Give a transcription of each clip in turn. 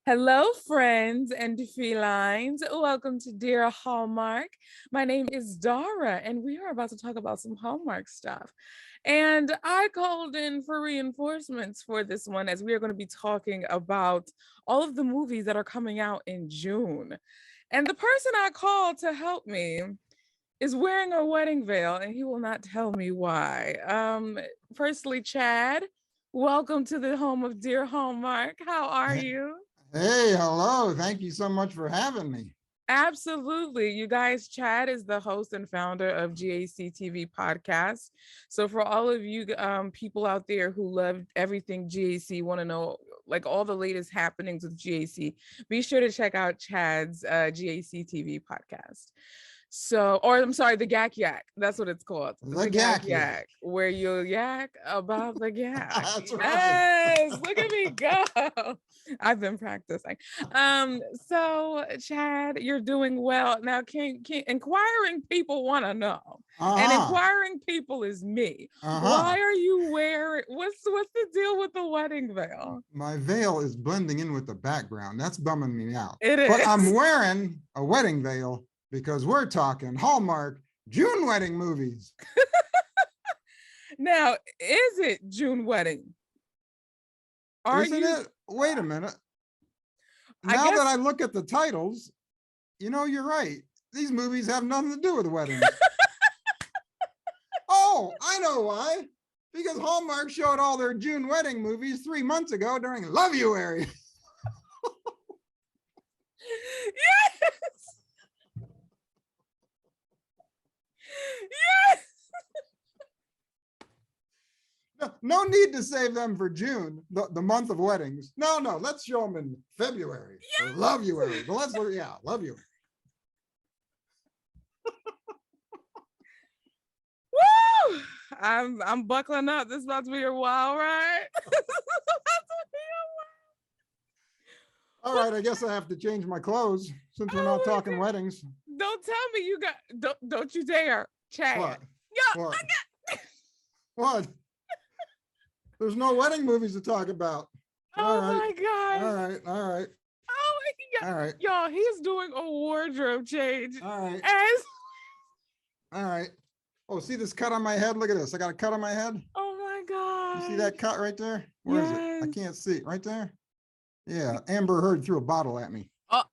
Hello, friends and felines. Welcome to Dear Hallmark. My name is Dara, and we are about to talk about some Hallmark stuff. And I called in for reinforcements for this one, as we are going to be talking about all of the movies that are coming out in June. And the person I called to help me is wearing a wedding veil, and he will not tell me why. Firstly, Chad, welcome to the home of Dear Hallmark. How are you? Hey, hello. Thank you so much for having me. Absolutely. You guys, Chad is the host and founder of GAC TV podcast. So for all of you people out there who love everything GAC, want to know like all the latest happenings with GAC, be sure to check out Chad's GAC TV podcast. So, or I'm sorry, the GAC Yak. That's what it's called. The GAC Yak, where you'll yak about the GAC. That's right. Yes, look at me go. I've been practicing. So Chad, you're doing well. Now, can inquiring people want to know? And inquiring people is me. Why are you wearing what's the deal with the wedding veil? My veil is blending in with the background. That's bumming me out. It is. But I'm wearing a wedding veil because we're talking Hallmark June wedding movies. Now, is it June wedding? Isn't it? Wait a minute. Now that I look at the titles, you're right. These movies have nothing to do with weddings. Oh, I know why. Because Hallmark showed all their June wedding movies 3 months ago during Love You area. Yes. Yes. No need to save them for June, the month of weddings. No, let's show them in February. Yes. Love You area. But Love You. Woo! I'm buckling up. This is about to be a wild ride. All right, I guess I have to change my clothes since we're not talking weddings. Don't tell me you got. Don't you dare, Chad. What? Yo, What? What? There's no wedding movies to talk about. Oh my God. All right. Oh my God. All right. Y'all, he's doing a wardrobe change. All right. All right. Oh, see this cut on my head? Look at this. I got a cut on my head. Oh my God. You see that cut right there? Where is it? I can't see it. Right there? Yeah. Amber Heard threw a bottle at me. All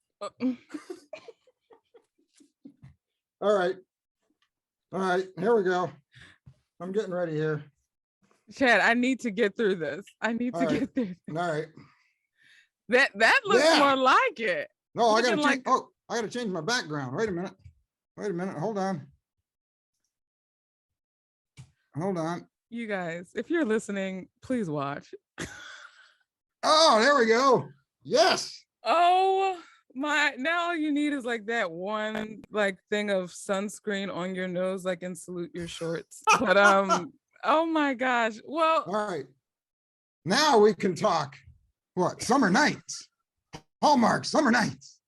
right. Here we go. I'm getting ready here. Chad, I need to get through this. Get through this. All right. That looks more like it. No, I gotta change my background. Wait a minute. Hold on. You guys, if you're listening, please watch. Oh, there we go. Yes. Oh my, now all you need is like that one thing of sunscreen on your nose, like in Salute Your Shorts. But oh my gosh. Well, all right. Now we can talk summer nights. Hallmark summer nights.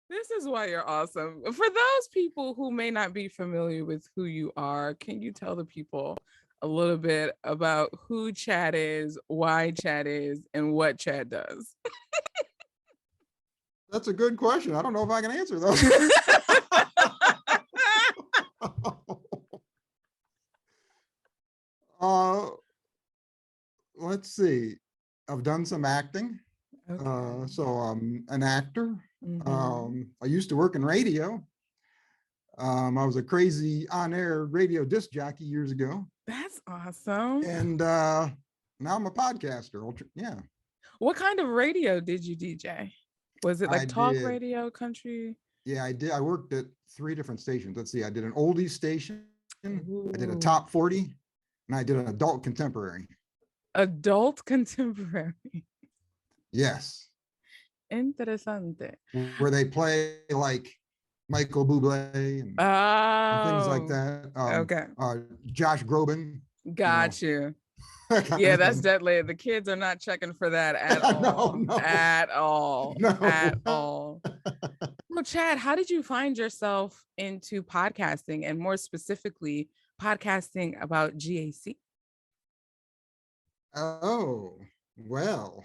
This is why you're awesome. For those people who may not be familiar with who you are, can you tell the people a little bit about who Chad is, why Chad is, and what Chad does? That's a good question. I don't know if I can answer those. Let's see. I've done some acting. Okay. So I'm an actor. Mm-hmm. I used to work in radio. I was a crazy on-air radio disc jockey years ago. That's awesome. And now I'm a podcaster. Yeah. What kind of radio did you DJ? Was it like talk radio, country? Yeah, I did. I worked at 3 different stations. Let's see. I did an oldies station. Ooh. I did a top 40, and I did an adult contemporary. Adult contemporary. Yes. Interesante. Where they play like Michael Bublé and things like that. Okay. Josh Groban. Got you. Yeah, that's deadly. The kids are not checking for that at all. No. At all. No. At all. Well, Chad, how did you find yourself into podcasting, and more specifically, podcasting about GAC? Oh, Well,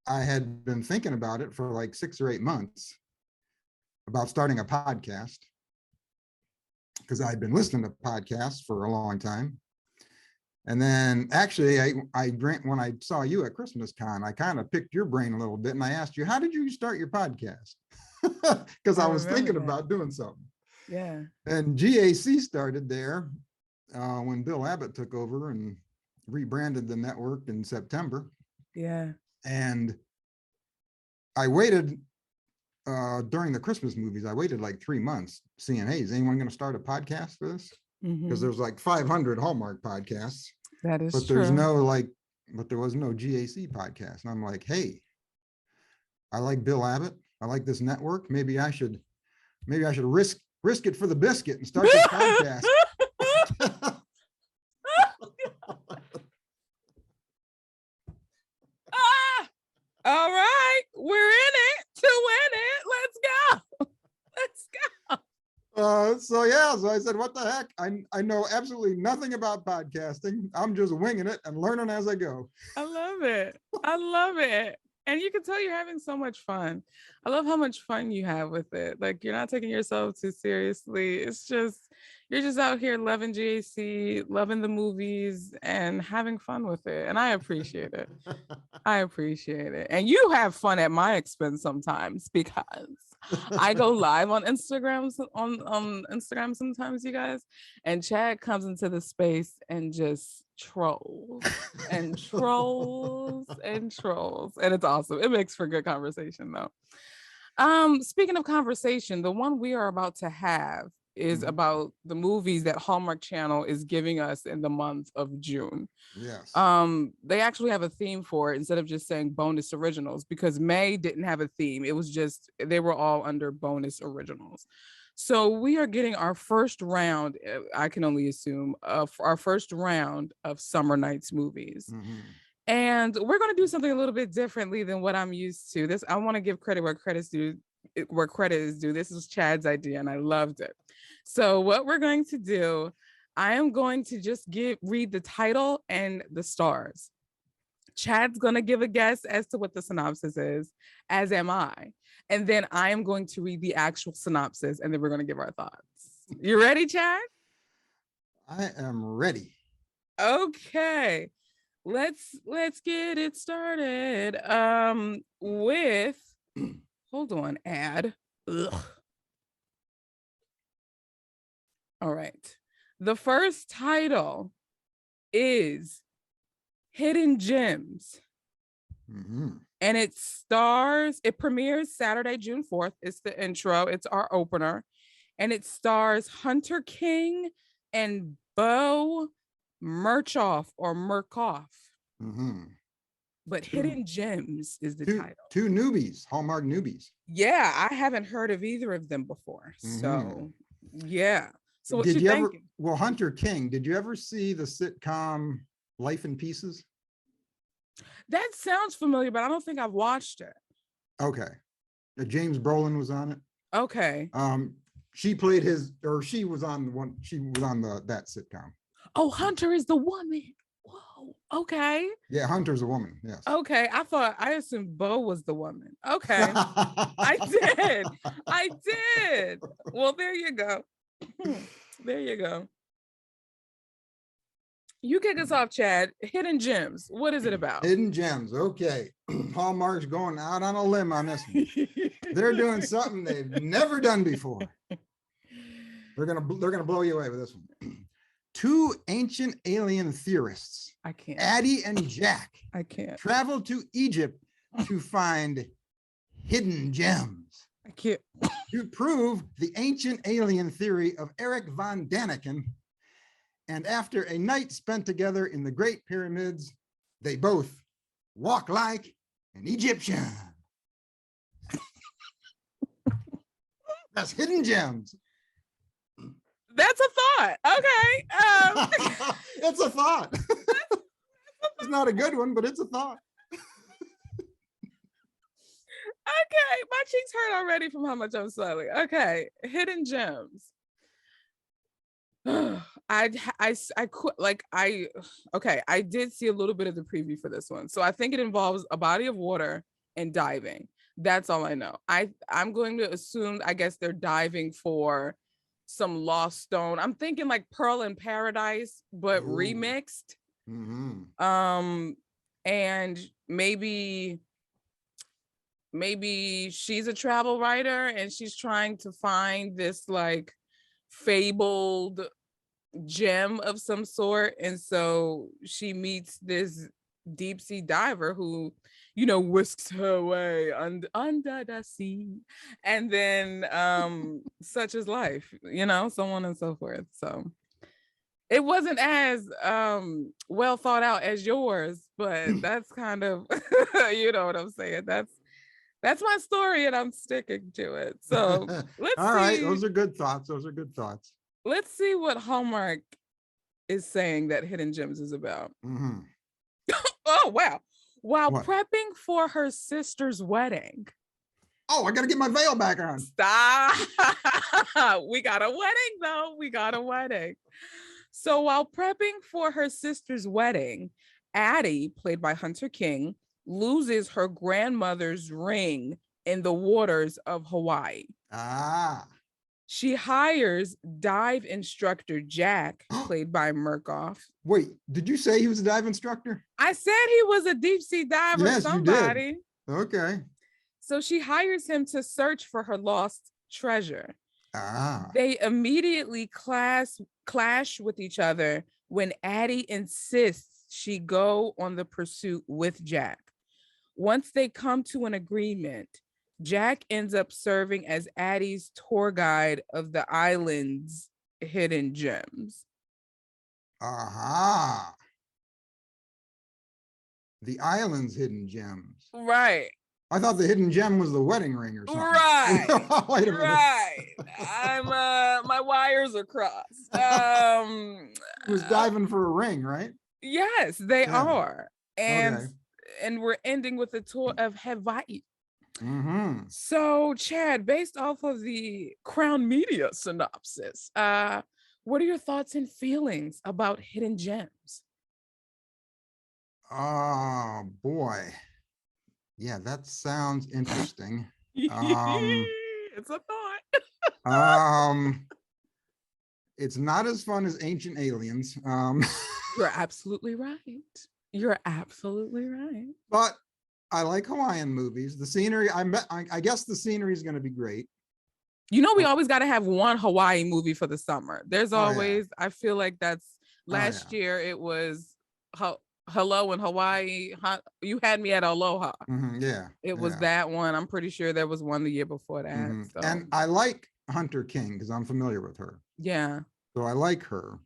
I had been thinking about it for like 6 or 8 months about starting a podcast because I'd been listening to podcasts for a long time. And then actually, when I saw you at Christmas Con, I kind of picked your brain a little bit and I asked you, how did you start your podcast? Because I was thinking about doing something. Yeah. And GAC started there when Bill Abbott took over and rebranded the network in September. Yeah. And I waited during the Christmas movies, I waited like 3 months seeing, hey, is anyone going to start a podcast for this? Because there's like 500 Hallmark podcasts. That is but true. There's but there was no GAC podcast. And I'm like, hey, I like Bill Abbott. I like this network. Maybe I should risk it for the biscuit and start this podcast. All right, we're in it to win it. Let's go. So I said, what the heck? I know absolutely nothing about podcasting. I'm just winging it and learning as I go. I love it. I love it. And you can tell you're having so much fun. I love how much fun you have with it. Like, you're not taking yourself too seriously. It's just, you're just out here loving GAC, loving the movies, and having fun with it. And I appreciate it. I appreciate it. And you have fun at my expense sometimes, because I go live on Instagram on Instagram sometimes, you guys, and Chad comes into the space and just trolls and trolls and trolls, and it's awesome. It makes for good conversation, though. Speaking of conversation, the one we are about to have is about the movies that Hallmark Channel is giving us in the month of June. Yes. They actually have a theme for it instead of just saying bonus originals, because May didn't have a theme. It was just, they were all under bonus originals. So we are getting our first round, I can only assume, of our first round of Summer Nights movies. And we're going to do something a little bit differently than what I'm used to. This, I want to give credit where credit is due. This is Chad's idea and I loved it. So what we're going to do, I am going to just read the title and the stars. Chad's going to give a guess as to what the synopsis is, as am I. And then I am going to read the actual synopsis, and then we're going to give our thoughts. You ready, Chad? I am ready. Okay. Let's get it started. With hold on, ad. Ugh. All right. The first title is Hidden Gems. And it premieres Saturday, June 4th. It's the intro. It's our opener. And it stars Hunter King and Bo Murchoff or Murkoff. But Hidden Gems is the title. Two newbies, Hallmark newbies. Yeah, I haven't heard of either of them before. So, yeah. So what you thinking? Well, Hunter King, did you ever see the sitcom Life in Pieces? That sounds familiar, but I don't think I've watched it. Okay. James Brolin was on it. Okay. She was on that sitcom. Oh, Hunter is the woman. Whoa. Okay. Yeah, Hunter's a woman. Yes. Okay. I assumed Bo was the woman. Okay. I did. Well, there you go. There you go. You kick us off, Chad. Hidden Gems. What is it about? Hidden Gems. Okay. Hallmark's going out on a limb on this one. They're doing something they've never done before. They're gonna blow you away with this one. Two ancient alien theorists, I can't. Addie and Jack, I can't. travel to Egypt to find hidden gems. I can't. To prove the ancient alien theory of Eric von Daniken. And after a night spent together in the Great Pyramids, they both walk like an Egyptian. That's Hidden Gems. That's a thought. Okay. It's a thought. It's not a good one, but it's a thought. Okay, my cheeks hurt already from how much I'm smiling. Okay, Hidden Gems. I quit like I okay, I did see a little bit of the preview for this one. So I think it involves a body of water and diving. That's all I know. I'm going to assume, I guess they're diving for some lost stone. I'm thinking like Pearl in Paradise, but Ooh. remixed. Mm-hmm. And maybe she's a travel writer and she's trying to find this like fabled gem of some sort, and so she meets this deep sea diver who, you know, whisks her way under the sea, and then such is life, you know, so on and so forth. So it wasn't as well thought out as yours, but that's kind of you know what I'm saying. That's my story and I'm sticking to it. So All right, those are good thoughts. let's see what Hallmark is saying that Hidden Gems is about. Mm-hmm. Oh, wow. While What? prepping for her sister's wedding. Oh, I got to get my veil back on. Stop. We got a wedding, though. We got a wedding. So while prepping for her sister's wedding, Addie, played by Hunter King, loses her grandmother's ring in the waters of Hawaii. Ah. She hires dive instructor Jack, played by Murkoff. Wait, did you say he was a dive instructor? I said he was a deep sea diver. Yes, somebody. you did. Okay. So she hires him to search for her lost treasure. Ah. They immediately clash with each other when Addie insists she go on the pursuit with Jack. Once they come to an agreement, Jack ends up serving as Addie's tour guide of the island's hidden gems. Aha. The island's hidden gems. Right. I thought the hidden gem was the wedding ring or something. Right. Wait a minute. Right. I'm my wires are crossed. He was diving for a ring, right? Yes, they are. And okay. And we're ending with a tour of Hawaii. Mm-hmm. So, Chad, based off of the Crown Media synopsis, what are your thoughts and feelings about Hidden Gems? Oh boy. Yeah, that sounds interesting. It's a thought. It's not as fun as Ancient Aliens. You're absolutely right. You're absolutely right. But I like Hawaiian movies. The scenery, I guess the scenery is going to be great. You know, we always got to have one Hawaii movie for the summer. There's always, I feel like that's last year it was Hello in Hawaii. You had me at Aloha. Mm-hmm, it was that one. I'm pretty sure there was one the year before that. Mm-hmm. So. And I like Hunter King because I'm familiar with her. Yeah. So I like her.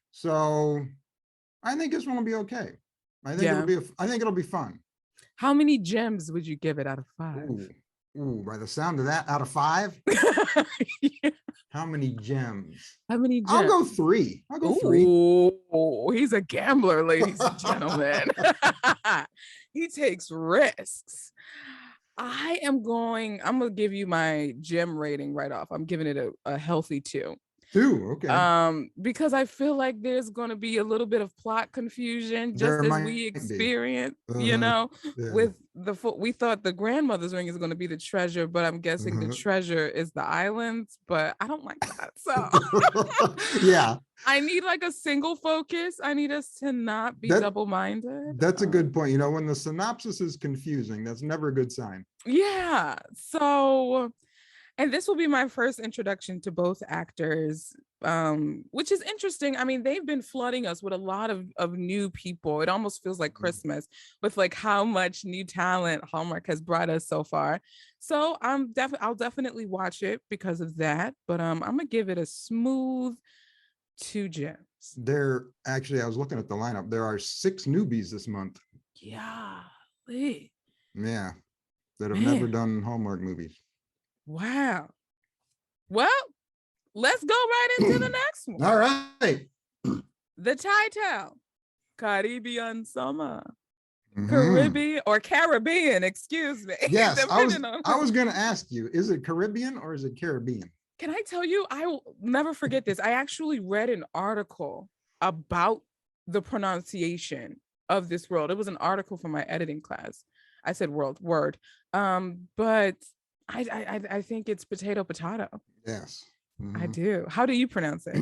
So I think this one will be okay. I think it'll be fun. How many gems would you give it out of 5? Ooh, by the sound of that, out of 5? Yeah. How many gems? I'll go 3. I'll go 3. Oh, he's a gambler, ladies and gentlemen. He takes risks. I'm gonna give you my gem rating right off. I'm giving it a healthy 2. 2, okay. Because I feel like there's going to be a little bit of plot confusion, just as we experienced, you know, with we thought the grandmother's ring is going to be the treasure, but I'm guessing the treasure is the islands, but I don't like that. So yeah, I need like a single focus. I need us to not be double-minded. That's a good point. You know, when the synopsis is confusing, that's never a good sign. Yeah. So, and this will be my first introduction to both actors, which is interesting. I mean, they've been flooding us with a lot of new people. It almost feels like Christmas with like how much new talent Hallmark has brought us so far. So I'll definitely watch it because of that. But I'm gonna give it a smooth 2 gems. I was looking at the lineup. There are 6 newbies this month. Yeah. Yeah, that have never done Hallmark movies. Wow. Well, let's go right into the next one. All right. The title, Caribbean Summer. Caribbean, excuse me. Yes, I was going to ask you, is it Caribbean or is it Caribbean? Can I tell you, I will never forget this. I actually read an article about the pronunciation of this world. It was an article from my editing class. I said word. But I think it's potato. Yes. I do. How do you pronounce it?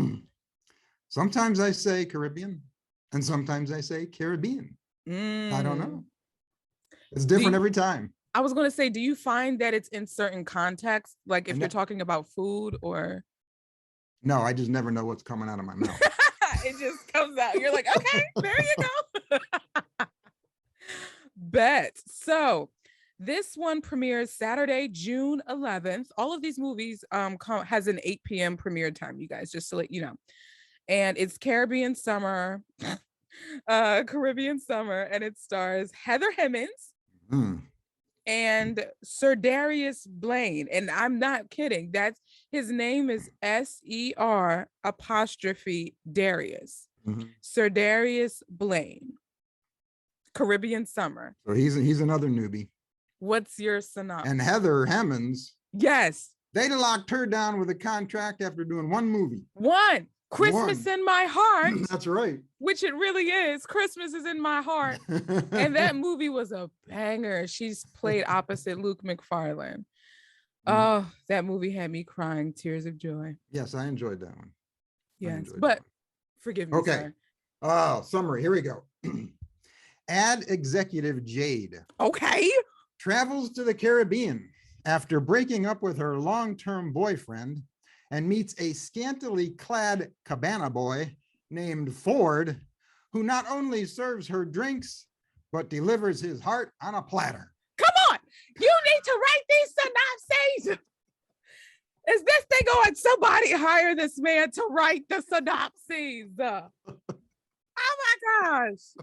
Sometimes I say Caribbean and sometimes I say Caribbean. I don't know. It's different every time. I was going to say, do you find that it's in certain contexts? Like if you're talking about food or? No, I just never know what's coming out of my mouth. It just comes out. You're like, okay, there you go. Bet. So this one premieres Saturday, June 11th. All of these movies has an 8 p.m. premiere time, you guys, just to let you know. And it's Caribbean Summer, and it stars Heather Hemmings and Sir Darius Blaine. And I'm not kidding. His name is SER apostrophe Darius. Sir Darius Blaine. Caribbean Summer. So he's another newbie. What's your synopsis? And Heather Hemmings. Yes. They locked her down with a contract after doing one movie. Christmas in My Heart. That's right. Which it really is. Christmas is in My Heart. And that movie was a banger. She's played opposite Luke Mcfarlane. Oh, that movie had me crying tears of joy. Yes, I enjoyed that one. Yes, but forgive me. Okay. Summary. Here we go. Ad executive Jade. Okay. Travels to the Caribbean after breaking up with her long-term boyfriend and meets a scantily clad cabana boy named Ford, who not only serves her drinks, but delivers his heart on a platter. Come on, you need to write these synopses. Is this thing on? Somebody hire this man to write the synopses. Oh my gosh.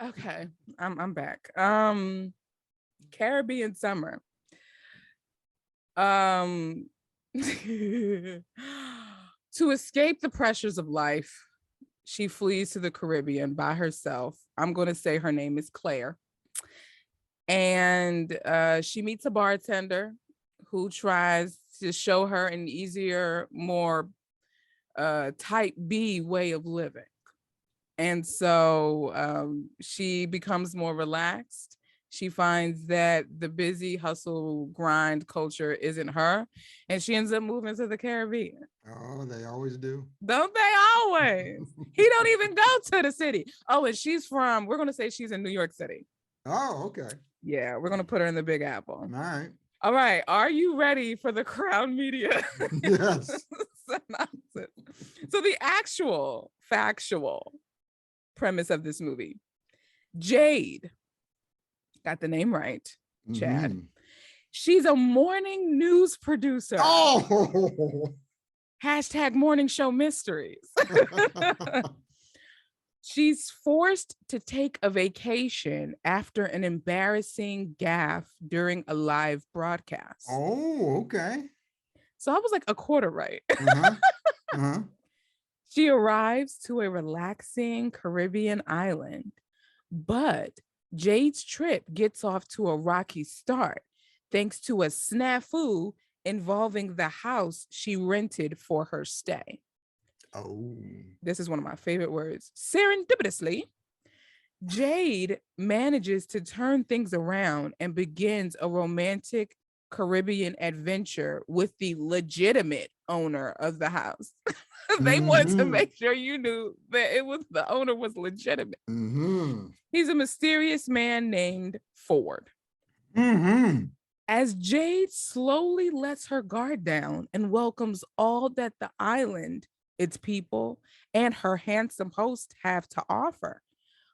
Okay, I'm back. Caribbean Summer. To escape the pressures of life, she flees to the Caribbean by herself. I'm going to say her name is Claire. And she meets a bartender who tries to show her an easier, more type B way of living. And so she becomes more relaxed. She finds that the busy hustle grind culture isn't her, and she ends up moving to the Caribbean. Oh, they always do. Don't they always? He don't even go to the city. Oh, and we're going to say she's in New York City. Oh, okay. Yeah, we're going to put her in the Big Apple. All right. All right. Are you ready for the Crown Media? Yes. So the actual factual premise of this movie, Jade, got the name right, Chad. She's a morning news producer. Oh! Hashtag morning show mysteries. She's forced to take a vacation after an embarrassing gaffe during a live broadcast. Oh, okay. So I was like a quarter right. Uh-huh. She arrives to a relaxing Caribbean island, but Jade's trip gets off to a rocky start thanks to a snafu involving the house she rented for her stay. Oh. This is one of my favorite words. Serendipitously, Jade manages to turn things around and begins a romantic Caribbean adventure with the legitimate owner of the house. They wanted to make sure you knew that the owner was legitimate. He's a mysterious man named Ford. As Jade slowly lets her guard down and welcomes all that the island, its people, and her handsome host have to offer,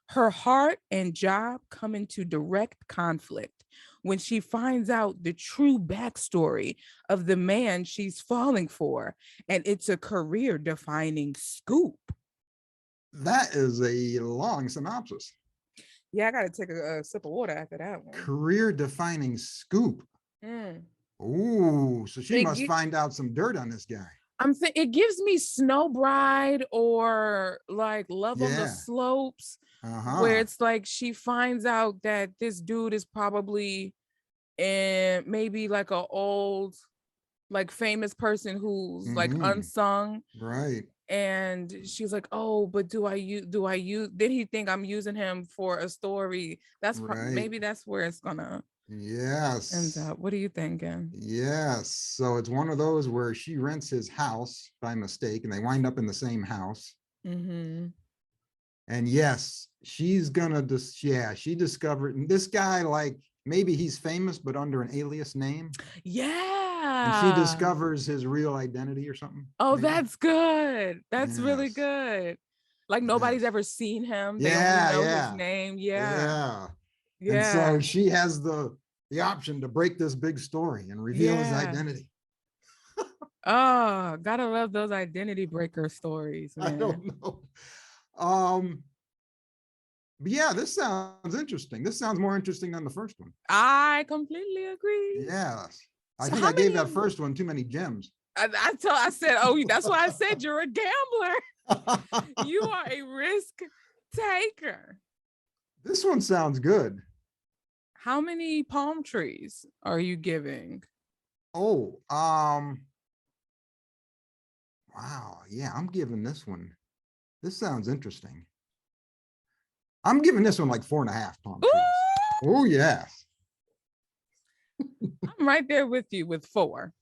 her heart and job come into direct conflict when she finds out the true backstory of the man she's falling for, and it's a career-defining scoop. That is a long synopsis. Yeah, I gotta take a sip of water after that one. Career-defining scoop. Oh, so she must find out some dirt on this guy. It gives me Snow Bride or like Love on the Slopes, where it's like she finds out that this dude is probably and maybe like a old, like famous person who's like unsung. Right. And she's like, oh, but do I use, then he think I'm using him for a story. That's Right. maybe that's where it's gonna Yes. end up. What are you thinking? Yes. So it's one of those where she rents his house by mistake and they wind up in the same house. And yes, she's gonna she discovered this guy, like maybe he's famous, but under an alias name. Yeah. And she discovers his real identity or something. Oh, maybe. that's good. That's really good. Like nobody's ever seen him. They only know his name. Yeah. And so she has the option to break this big story and reveal his identity. Oh, gotta love those identity breaker stories, man. I don't know. But yeah, this sounds interesting. This sounds more interesting than the first one. I completely agree. Yes. I think I gave that first one too many gems. I said, oh, that's why I said you're a gambler. You are a risk taker. This one sounds good. How many palm trees are you giving? Oh, wow. Yeah, I'm giving this one. This sounds interesting. I'm giving this one like 4.5 palm trees. Oh, yes. I'm right there with you with 4.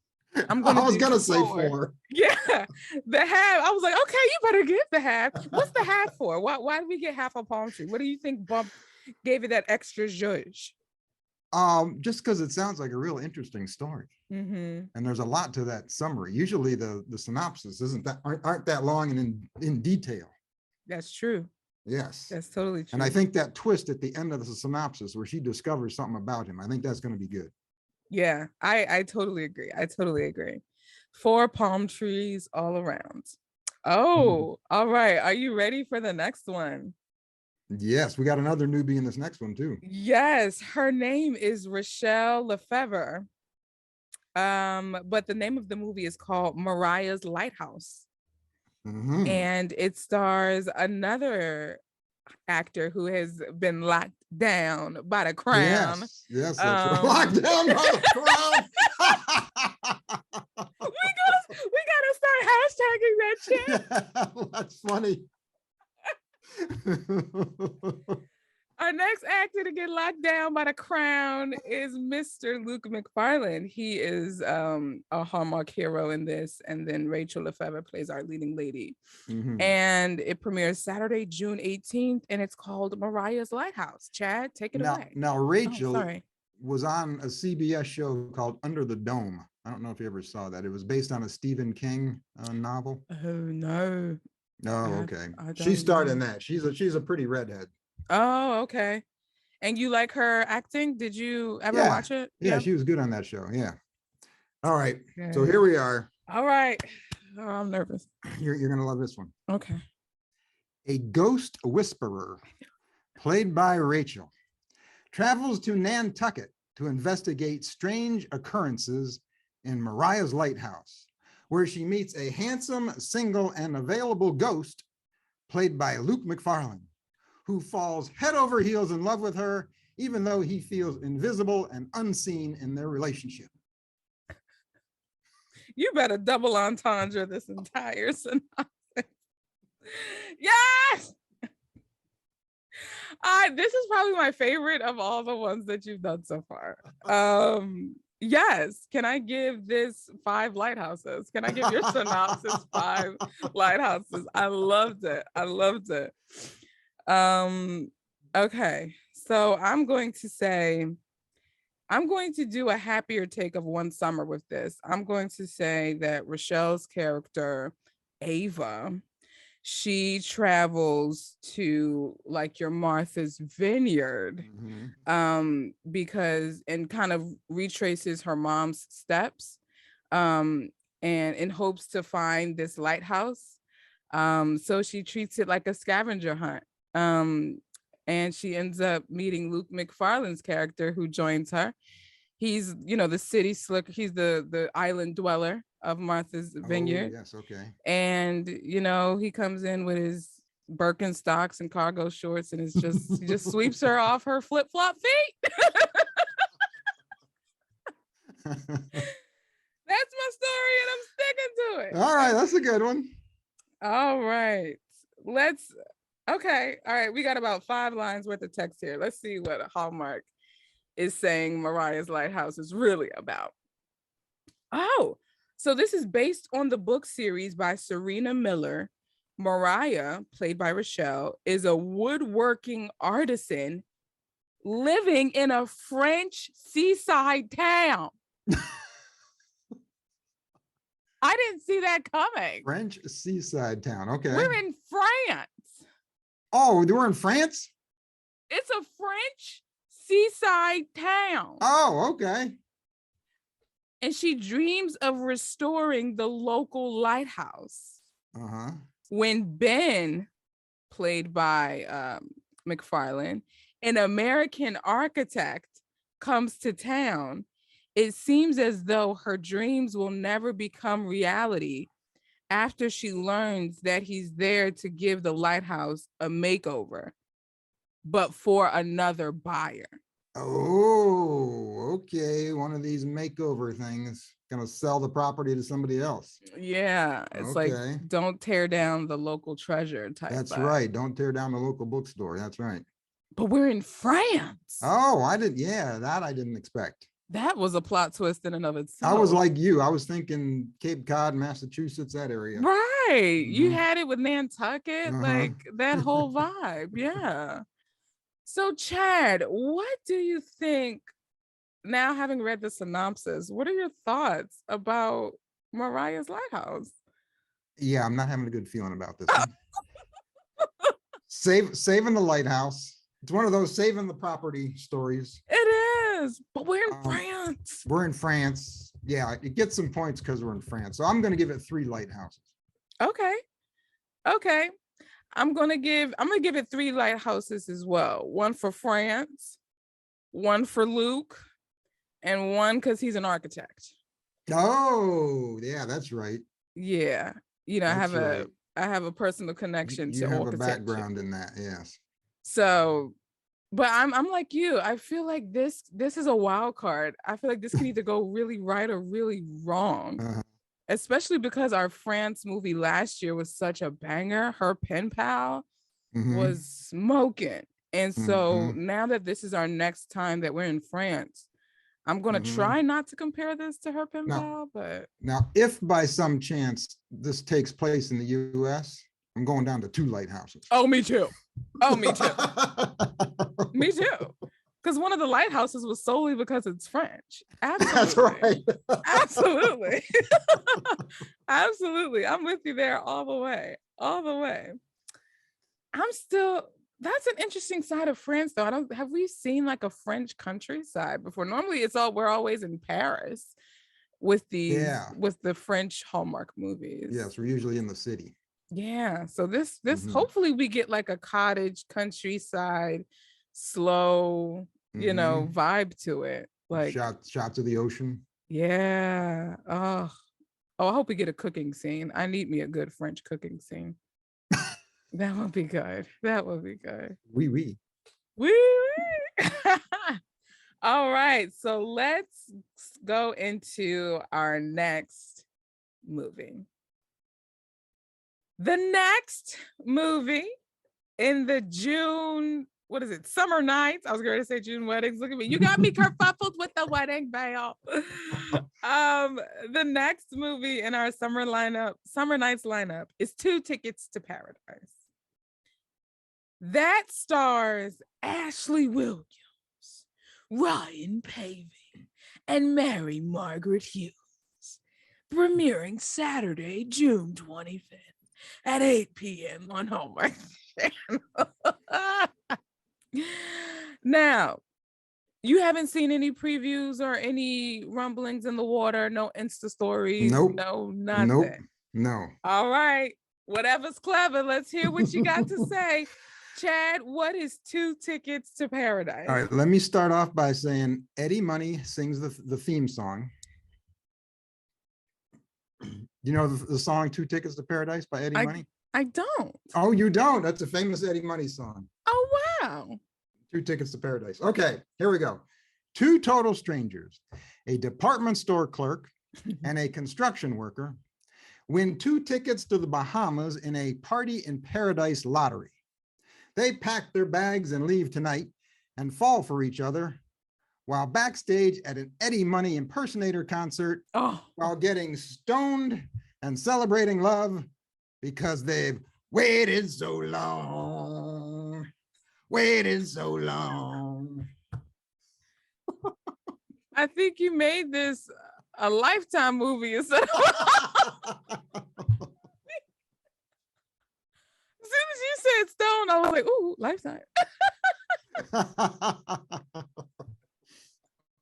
I was gonna say 4. Yeah, the half. I was like, okay, you better give the half. What's the half for? Why did we get half a palm tree? What do you think Bump gave it that extra zhuzh? Just because it sounds like a real interesting story. And there's a lot to that summary. Usually the synopsis aren't that long and in detail. That's true. Yes, that's totally true. And I think that twist at the end of the synopsis where she discovers something about him, I think that's going to be good. Yeah, I totally agree. I totally agree. 4 palm trees all around. Oh, all right. Are you ready for the next one? Yes, we got another newbie in this next one too. Yes, her name is Rochelle Lefevre. But the name of the movie is called Mariah's Lighthouse. And it stars another actor who has been locked down by the crown. Yes, that's right. Locked down by the crown. we gotta start hashtagging that shit. Yeah, that's funny. Our next actor to get locked down by the crown is Mr. Luke Mcfarlane. He is a Hallmark hero in this, and then Rachel Lefevre plays our leading lady. And it premieres Saturday, June 18th, and it's called Mariah's Lighthouse. Chad, take it away. Now Rachel was on a CBS show called Under the Dome. I don't know if you ever saw that. It was based on a Stephen King novel. Oh, no. Oh, okay. She starred in that. She's a pretty redhead. Oh, okay. And you like her acting? Did you ever watch it? Yeah, she was good on that show. Yeah. All right. Okay. So here we are. All right. Oh, I'm nervous. You're going to love this one. Okay. A ghost whisperer, played by Rachel, travels to Nantucket to investigate strange occurrences in Mariah's Lighthouse, where she meets a handsome, single, and available ghost, played by Luke Mcfarlane, who falls head over heels in love with her, even though he feels invisible and unseen in their relationship. You better double entendre this entire synopsis. Yes! This is probably my favorite of all the ones that you've done so far. Yes. Can I give this 5 lighthouses? Can I give your synopsis 5 lighthouses? I loved it. I loved it. Okay. So I'm going to do a happier take of One Summer with this. I'm going to say that Rochelle's character, Ava, she travels to like your Martha's Vineyard, because and kind of retraces her mom's steps, and in hopes to find this lighthouse. So she treats it like a scavenger hunt. And she ends up meeting Luke Mcfarlane's character, who joins her. He's, the city slicker. He's the island dweller of Martha's Vineyard. Yes, okay. And, he comes in with his Birkenstocks and cargo shorts, and he just sweeps her off her flip-flop feet. That's my story, and I'm sticking to it. All right, that's a good one. All right. Okay. All right. We got about 5 lines worth of text here. Let's see what Hallmark is saying Mariah's Lighthouse is really about. Oh, so this is based on the book series by Serena Miller. Mariah, played by Rochelle, is a woodworking artisan living in a French seaside town. I didn't see that coming. French seaside town. Okay. We're in France. Oh, we're in France? It's a French seaside town. Oh, okay. And she dreams of restoring the local lighthouse. Uh-huh. When Ben, played by Mcfarlane, an American architect, comes to town, it seems as though her dreams will never become reality after she learns that he's there to give the lighthouse a makeover, but for another buyer. Oh, okay. One of these makeover things, gonna sell the property to somebody else. Yeah, it's like, don't tear down the local treasure type. That's vibe. right. Don't tear down the local bookstore. That's right. But we're in France. Oh, I didn't expect. That was a plot twist in and of itself. I was like you. I was thinking Cape Cod, Massachusetts, that area. Right. Mm-hmm. You had it with Nantucket, like that whole vibe. Yeah. So, Chad, what do you think, now having read the synopsis, what are your thoughts about Mariah's Lighthouse? Yeah, I'm not having a good feeling about this one. Saving the lighthouse. It's one of those saving the property stories. It is, but we're in France. We're in France. Yeah, it gets some points because we're in France. So I'm going to give it 3 lighthouses. Okay. I'm gonna give it 3 lighthouses as well. 1 for France, 1 for Luke, and 1 because he's an architect. Oh, yeah, that's right. Yeah, I have a personal connection to architecture. You have a background in that, yes. So, but I'm like you. I feel like this is a wild card. I feel like this can either go really right or really wrong. Especially because our France movie last year was such a banger. Her pen pal was smoking. And so now that this is our next time that we're in France, I'm going to try not to compare this to her pen pal. But now, if by some chance this takes place in the US, I'm going down to 2 lighthouses. Oh, me too. Me too. Because one of the lighthouses was solely because it's French. Absolutely. That's right. Absolutely. Absolutely. I'm with you there all the way. That's an interesting side of France though. Have we seen like a French countryside before? Normally we're always in Paris with the French Hallmark movies. Yes, we're usually in the city. Yeah. So this hopefully we get like a cottage countryside, slow, vibe to it. Like shots of the ocean. Yeah. Oh, I hope we get a cooking scene. I need me a good French cooking scene. That would be good. Oui. All right. So let's go into our next movie. The next movie in the June, what is it? Summer nights. I was going to say June weddings. Look at me. You got me kerfuffled with the wedding veil. The next movie in our summer nights lineup is 2 Tickets to Paradise. That stars Ashley Williams, Ryan Pavey, and Mary Margaret Hughes. Premiering Saturday, June 25th. At 8 p.m. on Hallmark Channel. Now, you haven't seen any previews or any rumblings in the water, no Insta stories, no nothing. No. All right, whatever's clever, let's hear what you got to say. Chad, what is 2 Tickets to Paradise? All right, let me start off by saying Eddie Money sings the theme song. You know the song 2 Tickets to Paradise by Eddie Money? I don't. Oh, you don't? That's a famous Eddie Money song. Oh, wow. 2 Tickets to Paradise. Okay, here we go. two total strangers, a department store clerk and a construction worker, win 2 tickets to the Bahamas in a party in paradise lottery. They pack their bags and leave tonight and fall for each other while backstage at an Eddie Money impersonator concert, while getting stoned and celebrating love because they've waited so long, waited so long. I think you made this a Lifetime movie instead of As soon as you said stone, I was like, ooh, Lifetime.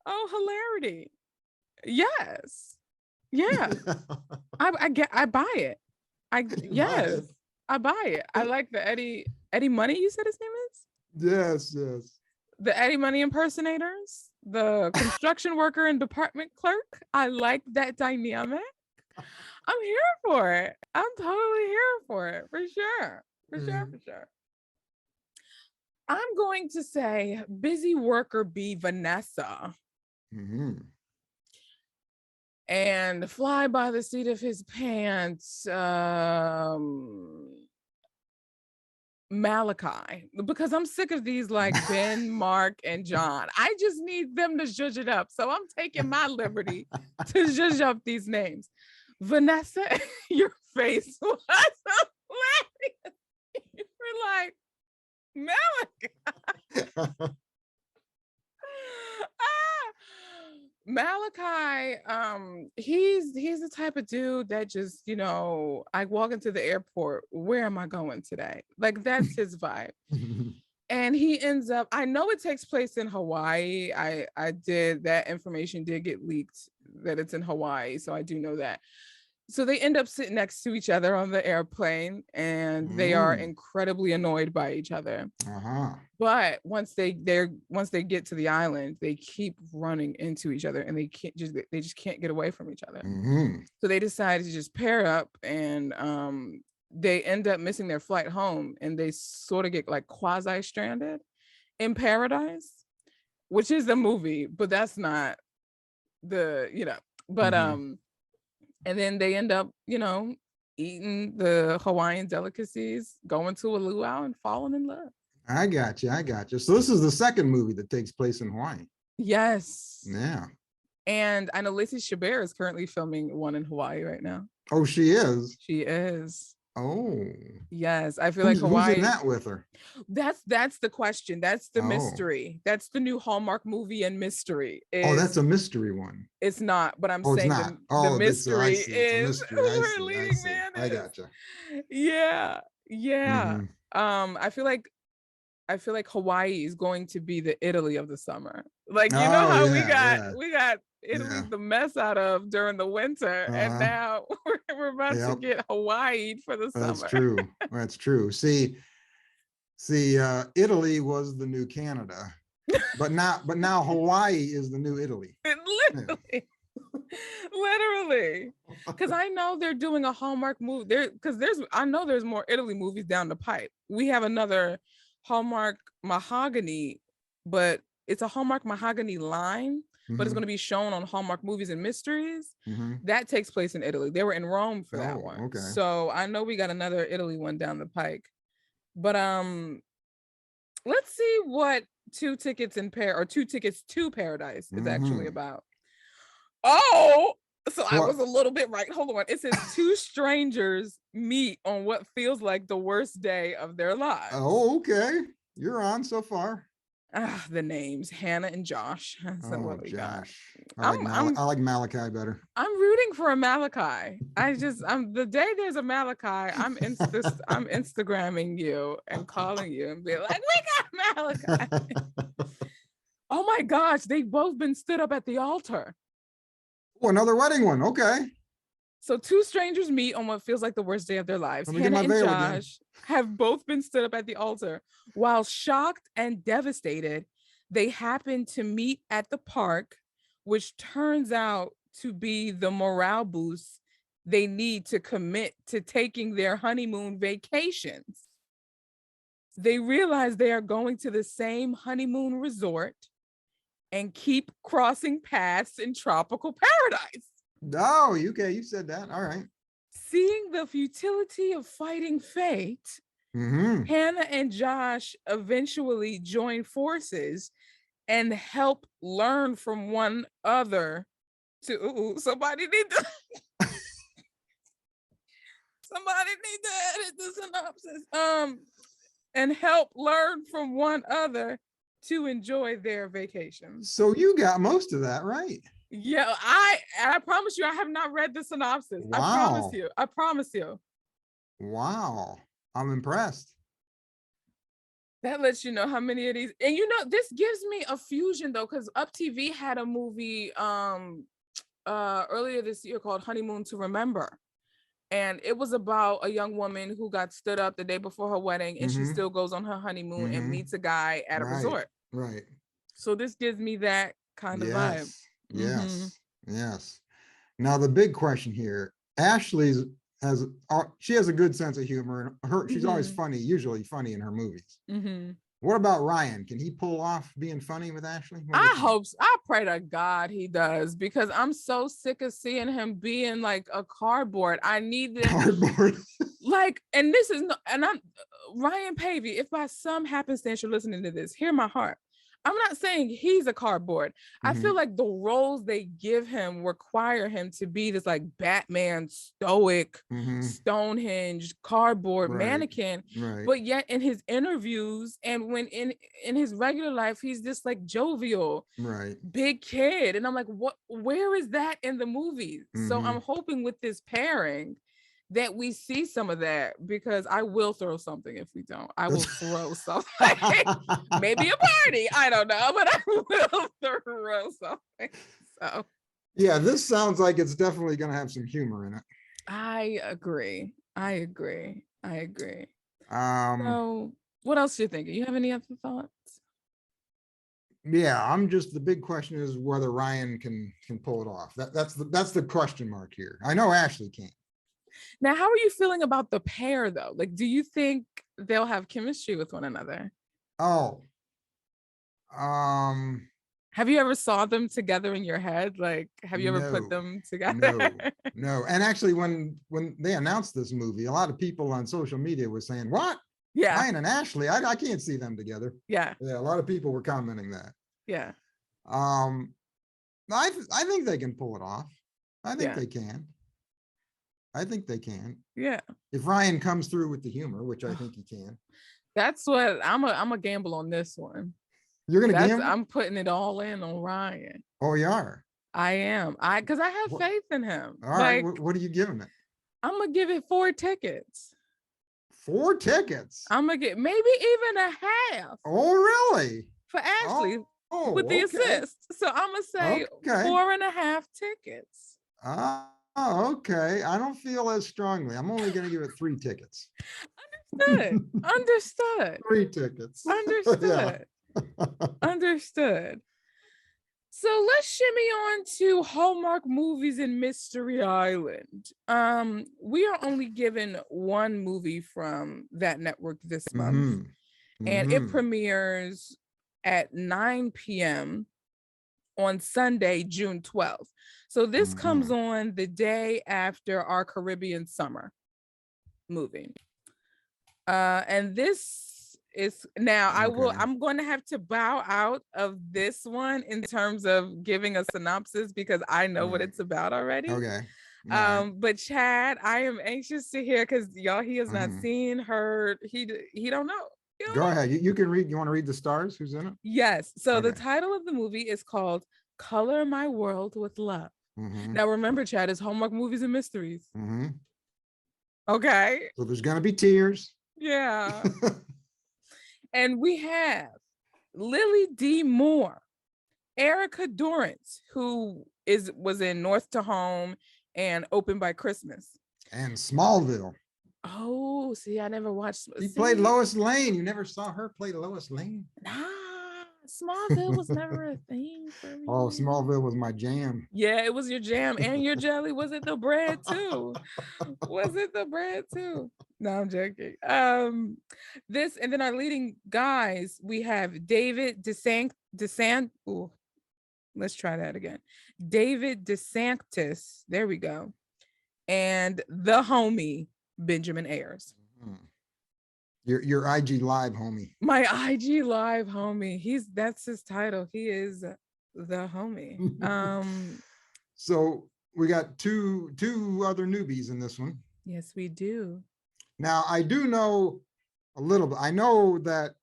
Oh, hilarity. Yes. Yeah. I buy it. Yes. I buy it. I like the Eddie Money, you said his name is? Yes. The Eddie Money impersonators, the construction worker and department clerk. I like that dynamic. I'm here for it. I'm totally here for it, for sure. For sure. I'm going to say busy worker B, Vanessa. And fly by the seat of his pants, Malachi, because I'm sick of these like Ben, Mark, and John. I just need them to zhuzh it up. So I'm taking my liberty to zhuzh up these names. Vanessa, your face was hilarious. You were like, Malachi. Malachi, he's the type of dude that just, I walk into the airport, where am I going today? Like, that's his vibe. And he ends up, I know it takes place in Hawaii. That information did get leaked that it's in Hawaii. So I do know that. So they end up sitting next to each other on the airplane, and they are incredibly annoyed by each other. But once they get to the island, they keep running into each other, and they just can't get away from each other. So they decide to just pair up, and they end up missing their flight home, and they sort of get like quasi stranded in paradise, which is the movie, but that's not the but and then they end up, eating the Hawaiian delicacies, going to a luau, and falling in love. I got you. So this is the second movie that takes place in Hawaii. Yes. Yeah. And I know Lacey Chabert is currently filming one in Hawaii right now. Oh, she is? She is. Oh. Yes. I feel like Hawaii. Who's in that with her? That's the question. That's the mystery. That's the new Hallmark movie and mystery. That's a mystery one. It's not, but I'm saying the mystery is her leading man. I gotcha. Yeah. I feel like Hawaii is going to be the Italy of the summer. Like, how we got Italy the mess out of during the winter, and now we're about to get Hawaii for the summer. That's true. See, Italy was the new Canada, but now Hawaii is the new Italy. Literally, because I know they're doing a Hallmark movie there, because I know there's more Italy movies down the pipe. We have another Hallmark Mahogany, but it's a Hallmark Mahogany line, but it's going to be shown on Hallmark Movies and Mysteries. That takes place in Italy. They were in Rome for that one. Okay. So I know we got another Italy one down the pike. But let's see what Two Tickets to Paradise is actually about. Oh, so I was a little bit right. Hold on. It says two strangers meet on what feels like the worst day of their lives. Oh, okay. You're on so far. The names, Hannah and Josh. So what we Josh. Got. I like Malachi better. I'm rooting for a Malachi. The day there's a Malachi, I'm Instagramming you and calling you and be like, we got Malachi. Oh my gosh, they've both been stood up at the altar. Oh, another wedding one. Okay. So two strangers meet on what feels like the worst day of their lives. Hannah and Josh have both been stood up at the altar. While shocked and devastated, they happen to meet at the park, which turns out to be the morale boost they need to commit to taking their honeymoon vacations. They realize they are going to the same honeymoon resort, and keep crossing paths in tropical paradise. Oh, okay, you said that. All right. Seeing the futility of fighting fate, Hannah and Josh eventually join forces and help learn from one other somebody need to edit the synopsis. And help learn from one other to enjoy their vacation. So you got most of that right. Yeah, I promise you, I have not read the synopsis. Wow. I promise you. Wow, I'm impressed. That lets you know how many of these, and this gives me a fusion though, because Up TV had a movie earlier this year called Honeymoon to Remember. And it was about a young woman who got stood up the day before her wedding, and she still goes on her honeymoon and meets a guy at a resort. Right. So this gives me that kind of vibe. Yes. Now the big question here, Ashley has a good sense of humor, and she's always usually funny in her movies. What about Ryan? Can he pull off being funny with Ashley? I hope so. I pray to God he does, because I'm so sick of seeing him being like a cardboard. I need this cardboard. And I'm Ryan Pavey. If by some happenstance you're listening to this, hear my heart. I'm not saying he's a cardboard. I feel like the roles they give him require him to be this like Batman stoic, Stonehenge cardboard mannequin. But yet in his interviews and when in his regular life, he's just like jovial, big kid. And I'm like, where is that in the movies? So I'm hoping with this pairing that we see some of that, because I will throw something if we don't. I will throw something. Maybe a party. I don't know, but I will throw something. So yeah, this sounds like it's definitely going to have some humor in it. I agree. So what else are you thinking? You have any other thoughts? Yeah, the big question is whether Ryan can pull it off. That's the question mark here. I know Ashley can't. Now, how are you feeling about the pair though? Like, do you think they'll have chemistry with one another? Oh, have you ever saw them together in your head? Like, have you ever put them together? No. And actually, when they announced this movie, a lot of people on social media were saying, "What? Yeah, Ryan and Ashley? I can't see them together." Yeah. A lot of people were commenting that. Yeah. I think they can pull it off. I think they can. Yeah. If Ryan comes through with the humor, which I think he can. That's what I'm a gamble on this one. You're gonna gamble? I'm putting it all in on Ryan. Oh, you are? I am. Because I have faith in him. All right. What are you giving it? I'm gonna give it 4 tickets. 4 tickets? I'm gonna get maybe even a half. Oh, really? For Ashley with the assist. So I'm gonna say 4.5 tickets. Oh, okay. I don't feel as strongly. I'm only going to give it 3 tickets. Understood. 3 tickets. Understood. Understood. So let's shimmy on to Hallmark Movies and Mystery Island. We are only given one movie from that network this month, and it premieres at 9 p.m. on Sunday, June 12th. So this comes on the day after our Caribbean summer movie. And this is now I'm going to have to bow out of this one in terms of giving a synopsis, because I know what it's about already. Okay. But Chad, I am anxious to hear, because he has not seen, heard, he don't know. Go ahead. You can read. You want to read the stars? Who's in it? Yes. So the title of the movie is called Color My World with Love. Now remember, Chad, is Hallmark Movies and Mysteries. Okay. So there's gonna be tears. Yeah. And we have Lily D. Moore, Erica Dorrance, who was in North to Home and Open by Christmas, and Smallville. Oh, see, I never watched. She played Lois Lane. You never saw her play Lois Lane? Nah, Smallville was never a thing for me. Oh, Smallville was my jam. Yeah, it was your jam and your jelly. Was it the bread too? No, I'm joking. This, and then our leading guys, we have David let's try that again. David DeSantis, there we go. And the homie, Benjamin Ayers. Mhm. Your IG Live homie. My IG Live homie. That's his title. He is the homie. So we got two other newbies in this one. Yes, we do. Now I do know a little bit. I know that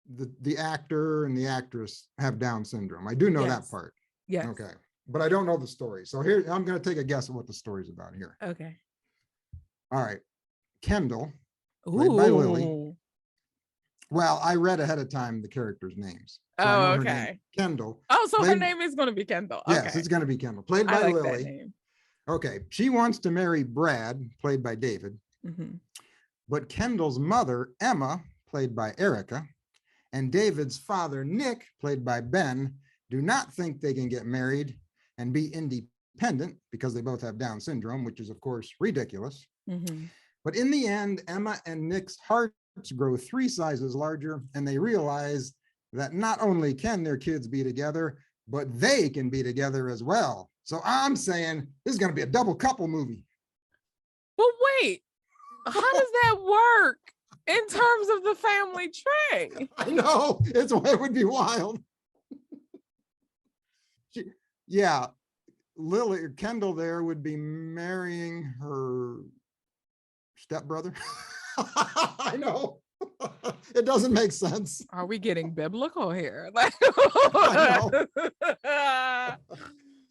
the actor and the actress have Down syndrome. I do know that part. Yes. Okay. But I don't know the story. So here, I'm going to take a guess at what the story's about here. Okay. All right. Kendall, played by Lily. Well, I read ahead of time the characters' names. So oh, okay. Kendall. Oh, so her name is going to be Kendall. Okay. Yes, it's going to be Kendall, played by like Lily. That name. Okay. She wants to marry Brad, played by David. Mm-hmm. But Kendall's mother, Emma, played by Erica, and David's father, Nick, played by Ben, do not think they can get married and be independent because they both have Down syndrome, which is, of course, ridiculous. Mm-hmm. But in the end, Emma and Nick's hearts grow 3 sizes larger, and they realize that not only can their kids be together, but they can be together as well. So I'm saying this is going to be a double couple movie. But wait, how does that work in terms of the family tree? I know, it would be wild. Yeah, Lily or Kendall there would be marrying her stepbrother. I know. It doesn't make sense. Are we getting biblical here? I know.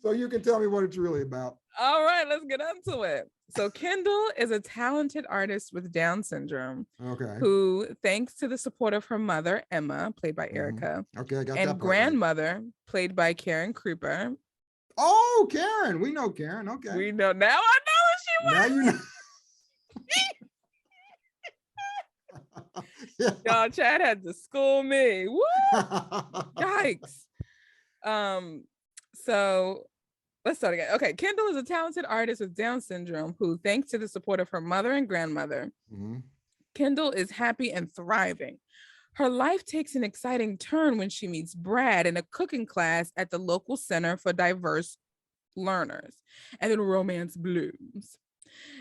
So you can tell me what it's really about. All right, let's get into it. So Kendall is a talented artist with Down syndrome. Okay. Who, thanks to the support of her mother, Emma, played by Erica. Okay, I got and that. Grandmother, right. Played by Karen Kruper. Oh, Karen. We know Karen. Okay. We know. Now I know who she was. Now you know. Yeah. Y'all, Chad had to school me. Woo! Yikes. So let's start again. Okay, Kendall is a talented artist with Down syndrome who, thanks to the support of her mother and grandmother, Kendall is happy and thriving. Her life takes an exciting turn when she meets Brad in a cooking class at the local Center for Diverse Learners, and then romance blooms.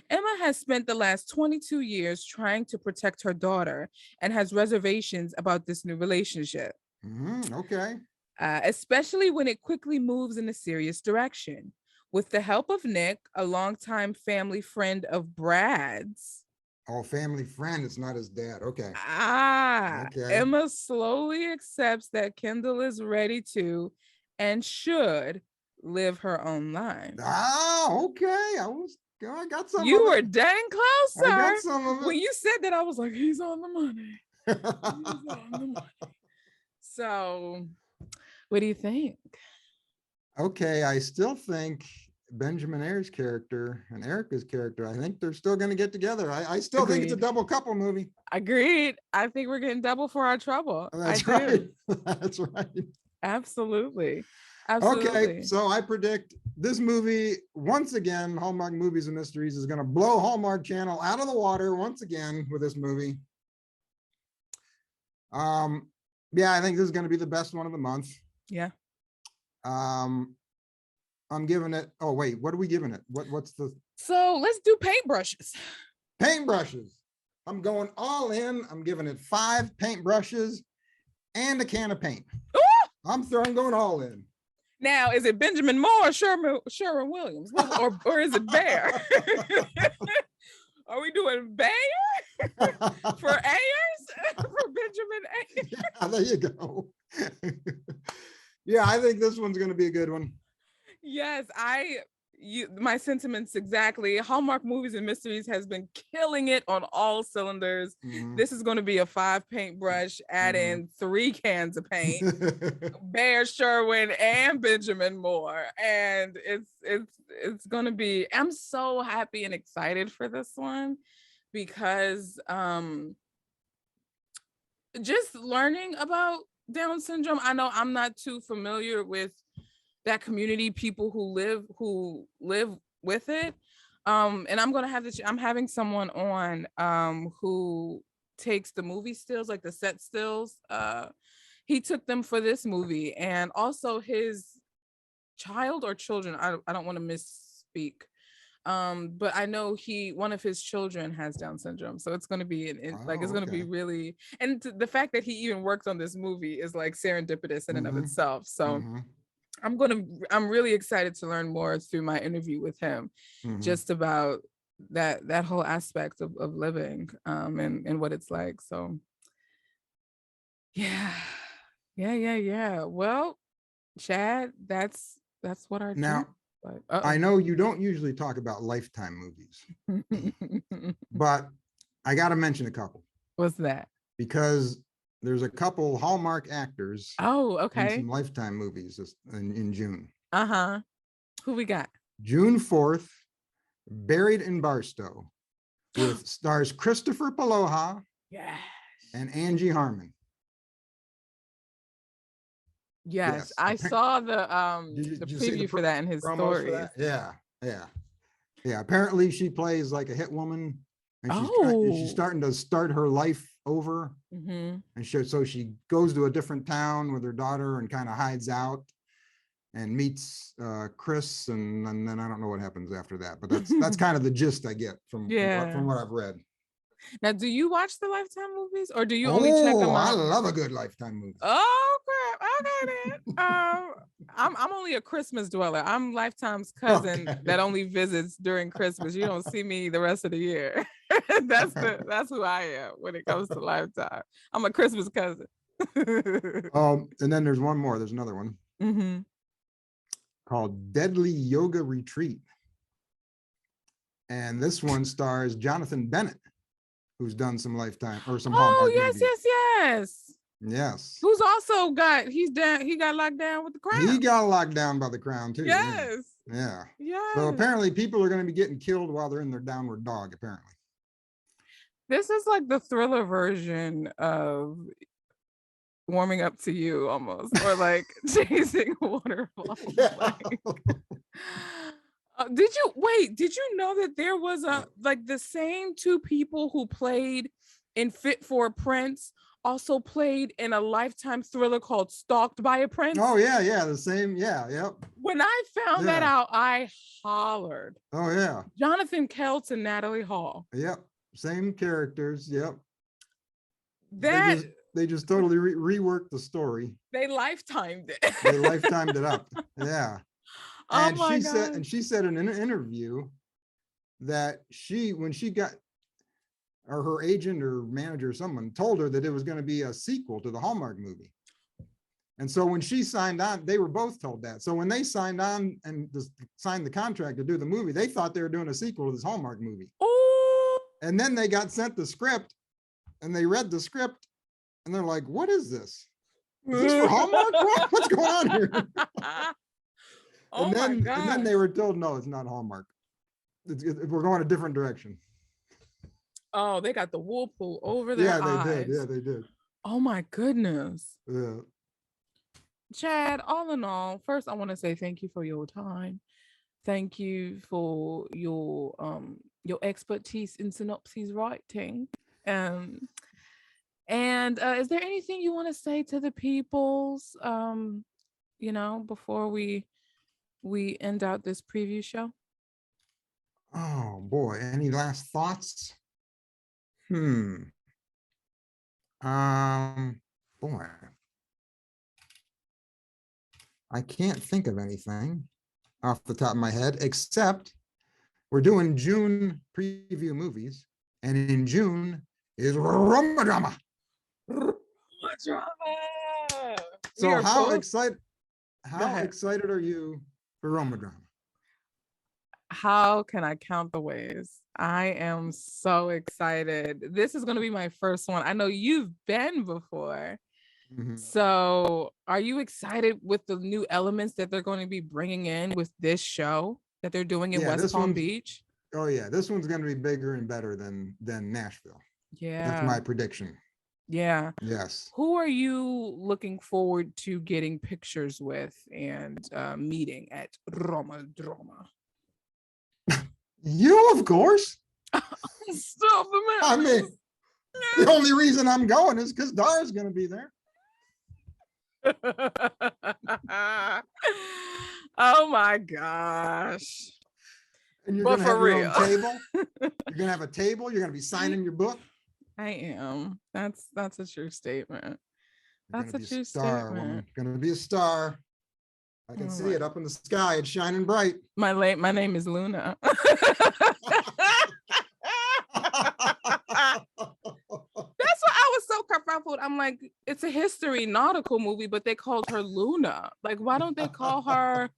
Emma has spent the last 22 years trying to protect her daughter and has reservations about this new relationship. Okay. Especially when it quickly moves in a serious direction. With the help of Nick, a longtime family friend of Brad's. Oh, family friend, it's not his dad. Okay. Okay. Emma slowly accepts that Kendall is ready to and should live her own life. Okay. I got some. You were dang close, sir. I got some of it. When you said that, I was like, he's on the money. He's on the money. So, what do you think? Okay, I still think Benjamin Ayers' character and Erica's character, I think they're still going to get together. I still think it's a double couple movie. Agreed. I think we're getting double for our trouble. That's right. That's right. Absolutely. Absolutely. Okay, so I predict this movie, once again, Hallmark Movies and Mysteries is going to blow Hallmark Channel out of the water once again with this movie. Yeah, I think this is going to be the best one of the month. Yeah. I'm giving it, oh wait, what are we giving it? What's the? So let's do paintbrushes. Paintbrushes. I'm going all in. I'm giving it 5 paintbrushes and a can of paint. Ooh! I'm going all in. Now, is it Benjamin Moore or Sherwin Williams? Or is it Bear? Are we doing Bear for Ayers? For Benjamin Ayers? Yeah, there you go. Yeah, I think this one's going to be a good one. Yes, my sentiments exactly. Hallmark Movies and Mysteries has been killing it on all cylinders. This is going to be a 5 paintbrush, add in 3 cans of paint, Bear, Sherwin, and Benjamin Moore, and it's going to be. I'm so happy and excited for this one because just learning about Down syndrome. I know I'm not too familiar with that community, people who live with it. And I'm having someone on who takes the movie stills, like the set stills. He took them for this movie, and also his child or children. I don't want to misspeak. But I know one of his children has Down syndrome, so it's going to be it's going to be really, and the fact that he even worked on this movie is like serendipitous in and of itself. So I'm really excited to learn more through my interview with him, just about that whole aspect of living, and what it's like. So yeah. Well, Chad, that's what our now. Like, I know you don't usually talk about Lifetime movies, but I got to mention a couple. What's that? Because there's a couple Hallmark actors. Oh, okay. In some Lifetime movies in June. Who we got? June 4th, Buried in Barstow, with stars Christopher Paloha and Angie Harmon. Yes, I saw the preview for that in his stories. Yeah. Apparently, she plays like a hit woman, and she's starting to start her life over. And so she goes to a different town with her daughter and kind of hides out and meets Chris, and then I don't know what happens after that. But that's kind of the gist I get from what I've read. Now, do you watch the Lifetime movies, or do you only check them out? I love a good Lifetime movie. Oh crap! Okay then. I'm only a Christmas dweller. I'm Lifetime's cousin that only visits during Christmas. You don't see me the rest of the year. That's who I am when it comes to Lifetime. I'm a Christmas cousin. And then there's one more. There's another one called Deadly Yoga Retreat, and this one stars Jonathan Bennett, who's done some Lifetime or some Hallmark movies. Yes. Who's also he got locked down with the Crown. He got locked down by the Crown too. Yes. Yeah. So apparently people are going to be getting killed while they're in their downward dog, apparently. This is like the thriller version of Warming Up to You almost, or like Chasing Waterfalls. Did you know that there was the same two people who played in Fit for a Prince also played in a Lifetime thriller called Stalked by a Prince? Oh yeah, the same. Yep. When I found that out, I hollered. Oh yeah. Jonathan Keltz and Natalie Hall. Yep. Same characters. Yep. That they just totally reworked the story. They lifetimed it. They lifetimed it up. Yeah. And God. she said in an interview that when she got, or her agent or manager or someone told her that it was going to be a sequel to the Hallmark movie. And so when she signed on, they were both told that. So when they signed on and signed the contract to do the movie, they thought they were doing a sequel to this Hallmark movie. Oh. And then they got sent the script and they read the script and they're like, what is this? Is this for Hallmark? What's going on here? And then they were told, no, it's not Hallmark. We're going a different direction. Oh, they got the wool pull over their eyes. Yeah, they did. Oh my goodness. Yeah. Chad, all in all, first I want to say thank you for your time. Thank you for your expertise in synopsis writing. And is there anything you want to say to the peoples, before we end out this preview show? Oh boy, any last thoughts? Boy, I can't think of anything off the top of my head, except we're doing June preview movies, and in June is Roma Drama. So how excited are you for Roma Drama? How can I count the ways? I am so excited. This is going to be my first one. I know you've been before. So are you excited with the new elements that they're going to be bringing in with this show that they're doing in West Palm Beach? Oh yeah, this one's going to be bigger and better than Nashville. Yeah. That's my prediction. Yeah. Yes. Who are you looking forward to getting pictures with and meeting at Roma Drama? You, of course. Stop the man. I mean, the only reason I'm going is because Dara's going to be there. my gosh. And you're But gonna have for your real. own table. You're gonna have a table. You're gonna be signing your book. I am. That's a true statement. You're That's gonna a be a true star, statement. woman. You're gonna be a star. I can see it up in the sky. It's shining bright. My name is Luna. That's what I was so kerfuffled. I'm like, it's a history nautical movie, but they called her Luna. Like, why don't they call her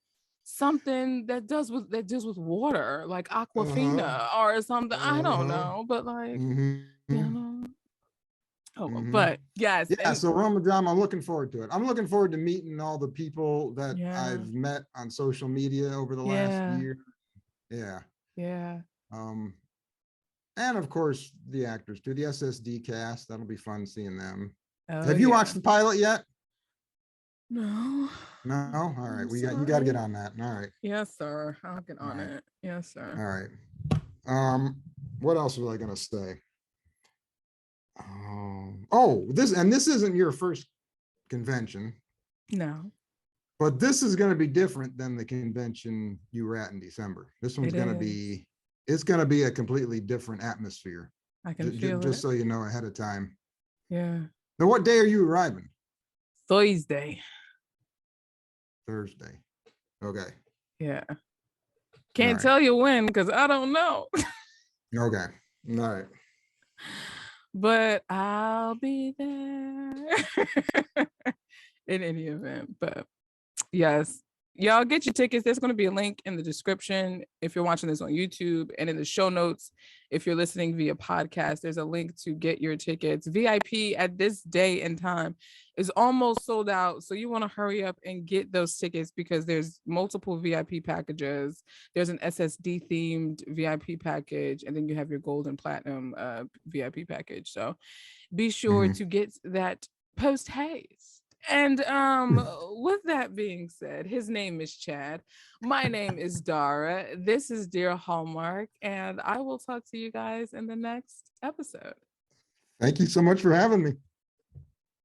something that deals with water, like Aquafina or something? I don't know, but like, you know. Oh, but yes. Yeah, so Roma Drama, I'm looking forward to it. I'm looking forward to meeting all the people that I've met on social media over the last year. Yeah. Yeah. And of course the actors too, the SSD cast. That'll be fun seeing them. Oh, have you watched the pilot yet? No. No. All right. You got to get on that. All right. Yes, sir. I'll get on it. Yes, sir. All right. What else was I gonna say? Oh, this isn't your first convention. No. But this is going to be different than the convention you were at in December. This one's going to be, it's going to be a completely different atmosphere. I can feel it. Just so you know ahead of time. Yeah. Now, what day are you arriving? Thursday. Okay. Yeah. Can't tell you when because I don't know. Okay. All right. But I'll be there in any event. But yes, y'all get your tickets. There's going to be a link in the description if you're watching this on YouTube, and in the show notes if you're listening via podcast. There's a link to get your tickets. VIP at this day and time is almost sold out, so you want to hurry up and get those tickets because there's multiple VIP packages. There's an SSD themed VIP package, and then you have your gold and platinum VIP package. So be sure to get that post haste. And with that being said, his name is Chad. My name is Dara. This is Dear Hallmark, and I will talk to you guys in the next episode. Thank you so much for having me.